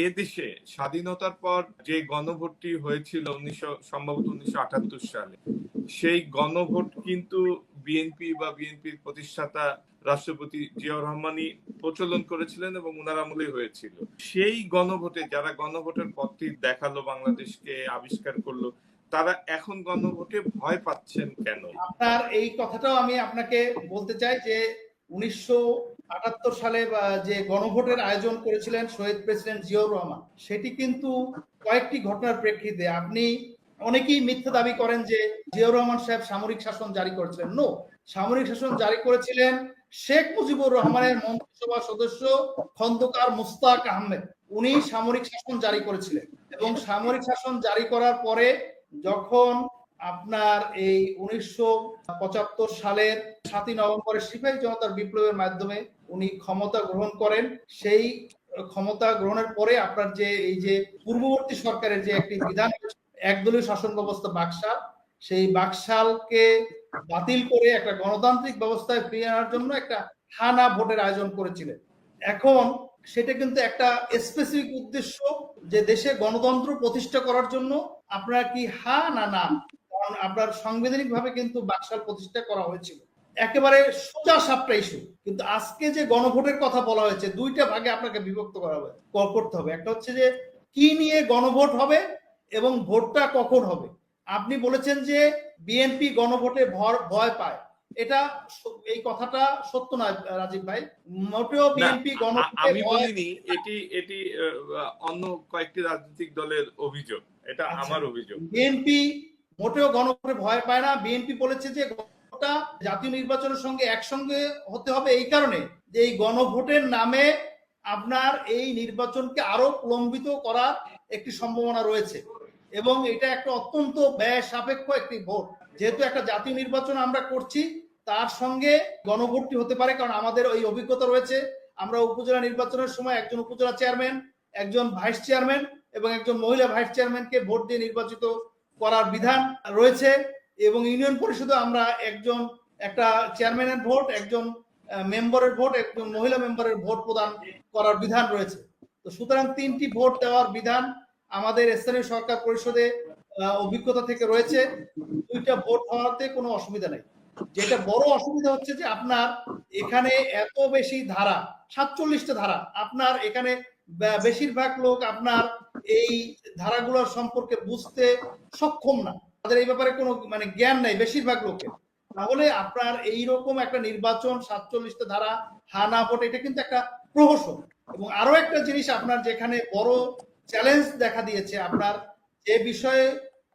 এদেশে স্বাধীনতার পর যে গণভোটটি হয়েছিল সম্ভবত 1978 সালে, সেই গণভোট কিন্তু বিএনপি বা বিএনপির প্রতিষ্ঠাতা রাষ্ট্রপতি জিয়াউর রহমানই প্রচলন করেছিলেন এবং ওনার আমলেই হয়েছিল। সেই গণভোটে যারা গণভোটের পথটি দেখালো, বাংলাদেশকে আবিষ্কার করলো, তারা এখন গণভোটে ভয় পাচ্ছেন কেন? আপনার এই কথাটাও আমি আপনাকে বলতে চাই যে 1978 সালে যে গণভোটের আয়োজন করেছিলেন শহীদ প্রেসিডেন্ট জিয়াউর রহমান, সেটি কিন্তু কয়েকটি ঘটনার প্রেক্ষিতে। আপনি অনেকেই মিথ্যা দাবি করেন যে জিয়াউর রহমান সাহেব সামরিক শাসন জারি করেছিলেন। নো, সামরিক শাসন জারি করেছিলেন শেখ মুজিবুর রহমানের মন্ত্রিসভা সদস্য খন্দকার মুস্তাক আহমেদ। উনি সামরিক শাসন জারি করেছিলেন এবং সামরিক শাসন জারি করার পরে যখন আপনার এই 1975 সালের 7ই নভেম্বরের সিপাহী জনতার বিপ্লবের মাধ্যমে উনি ক্ষমতা গ্রহণ করেন, সেই ক্ষমতা গ্রহণের পরে আপনার যে এই যে পূর্ববর্তী সরকারের যে একটি বিধান একদলীয় শাসন ব্যবস্থা বাকশাল, সেই বাকশালকে বাতিল করে একটা গণতান্ত্রিক ব্যবস্থায় ফিরিয়ে আনার জন্য একটা হানা ভোটের আয়োজন করেছিলেন। এখন সেটা কিন্তু একটা স্পেসিফিক উদ্দেশ্য যে দেশে গণতন্ত্র প্রতিষ্ঠা করার জন্য। আপনারা কি হা না না? কারণ আপনার সাংবিধানিক ভাবে কিন্তু বাকশাল প্রতিষ্ঠা করা হয়েছিল, একেবারে সোজা সাপটা ইস্যু। কিন্তু আজকে যে গণভোটের কথা বলা হয়েছে, দুইটা ভাগে আপনাকে বিভক্ত করতে হবে। একটা হচ্ছে যে কি নিয়ে গণভোট হবে এবং ভোটটা কখন হবে। আপনি বলেছেন যে বিএনপি গণভোটে ভয় পায়, এটা এই কথাটা সত্য নয় রাজীব ভাই। মোটেও বিএনপি গণভোটে আমি বলিনি, এটি অন্য কয়েকটি রাজনৈতিক দলের অভিযোগ, এটা আমার অভিযোগ। বিএনপি মোটেও গণভোটে ভয় পায় না। বিএনপি বলেছে যে গণভোটটা জাতীয় নির্বাচনের সঙ্গে একসঙ্গে হতে হবে এই কারণে যে এই গণভোটের নামে আপনার এই নির্বাচনকে আরো প্রলম্বিত করার একটি সম্ভাবনা রয়েছে এবং এটা একটা অত্যন্ত ব্যয় সাপেক্ষ একটি ভোট। যেহেতু একটা জাতীয় নির্বাচন আমরা করছি, তার সঙ্গে গণভোটটি হতে পারে, কারণ আমাদের ওই অভিজ্ঞতা রয়েছে। আমরা উপজেলা নির্বাচনের সময় একজন উপজেলা চেয়ারম্যান, একজন ভাইস চেয়ারম্যান এবং একজন মহিলা ভাইস চেয়ারম্যানকে ভোট দিয়ে নির্বাচিত করার বিধান রয়েছে এবং ইউনিয়ন পরিষদে আমরা একটা চেয়ারম্যানের ভোট, একজন মেম্বারের ভোট, একজন মহিলা মেম্বারের ভোট প্রদান করার বিধান রয়েছে। তো সুতরাং 3টি ভোট দেওয়ার বিধান আমাদের স্থানীয় সরকার পরিষদে অভিজ্ঞতা থেকে রয়েছে। 2টা ভোট হওয়াতে কোনো অসুবিধা নেই। যেটা বড় অসুবিধা হচ্ছে যে আপনার এখানে এত বেশি ধারা, 47টা ধারা, আপনার এখানে বেশিরভাগ লোক আপনার এই ধারাগুলোর সম্পর্কে বুঝতে সক্ষম না, তাদের এই ব্যাপারে কোনো জ্ঞান নাই বেশিরভাগ লোকের। তাহলে আপনার এইরকম একটা নির্বাচন 47টা ধারা হানা ভোট, এটা কিন্তু একটা প্রহসন। এবং আরো একটা জিনিস আপনার যেখানে বড় চ্যালেঞ্জ দেখা দিয়েছে, আপনার যে বিষয়ে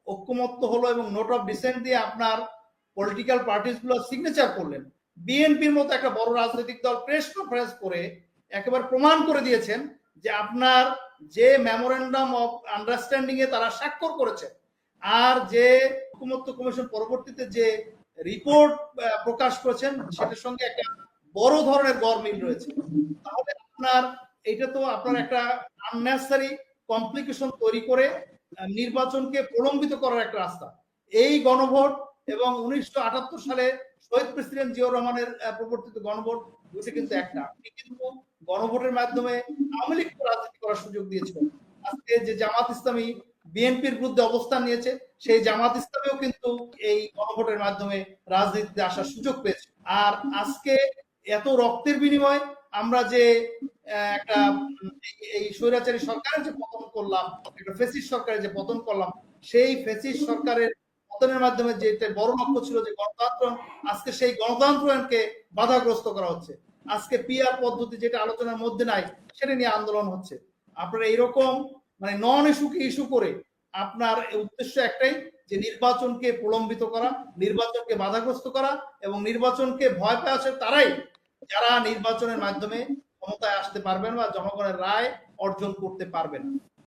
ঐক্যমত্য হলো এবং নোট অফ ডিসেন্ট দিয়ে আপনার পলিটিক্যাল পার্টিস গুলো সিগনেচার করলেন, বিএনপির মতো একটা বড় রাজনৈতিক দল প্রেস কনফারেন্স করে একেবারে প্রমাণ করে দিয়েছেন যে আপনার যে মেমোরেন্ডাম অফ আন্ডারস্ট্যান্ডিং এ তারা স্বাক্ষর করেছে আর যে ঐক্যমত্য কমিশন পরবর্তীতে যে রিপোর্ট প্রকাশ করেছেন, সেটার সঙ্গে একটা বড় ধরনের গরমিল রয়েছে। তাহলে আপনার এটা তো আপনার একটা আননেসেসারি কমপ্লিকেশন তৈরি করে নির্বাচনকে প্রলম্বিত করার একটা রাস্তা। এই গণভোট এবং 1978 সালে শহীদ প্রেসিডেন্ট জিয়াউর রহমানের প্রবর্তিত গণভোট, দুটো কিন্তু একটা। আপনি কিন্তু গণভোটের মাধ্যমে আওয়ামী লীগকে রাজনীতি করার সুযোগ দিয়েছিলেন। আজকে যে জামাত ইসলামী বিএনপির বিরুদ্ধে অবস্থান নিয়েছে, সেই জামাত ইসলামীও কিন্তু এই গণভোটের মাধ্যমে রাজনীতিতে আসার সুযোগ পেয়েছে। আর আজকে এত রক্তের বিনিময়ে আমরা যে একটা এই স্বৈরাচারী সরকারের যে পতন করলাম, একটা ফ্যাসিস্ট সরকারের যে পতন করলাম, সেই ফ্যাসিস্ট সরকারের পতনের মাধ্যমে যেটা বড় লক্ষ্য ছিল যে গণতন্ত্র, আজকে সেই গণতন্ত্রকে বাধাগ্রস্ত করা হচ্ছে। আজকে পিআর পদ্ধতি যেটা আলোচনার মধ্যে নাই, সেটা নিয়ে আন্দোলন হচ্ছে। আপনারা এইরকম নন ইস্যুকে ইস্যু করে আপনার উদ্দেশ্য একটাই যে নির্বাচনকে প্রলম্বিত করা, নির্বাচনকে বাধাগ্রস্ত করা এবং নির্বাচনকে ভয় পেয়ে আছে তারাই যারা নির্বাচনের মাধ্যমে ক্ষমতায় আসতে পারবেন বা জনগণের রায় অর্জন করতে পারবেন।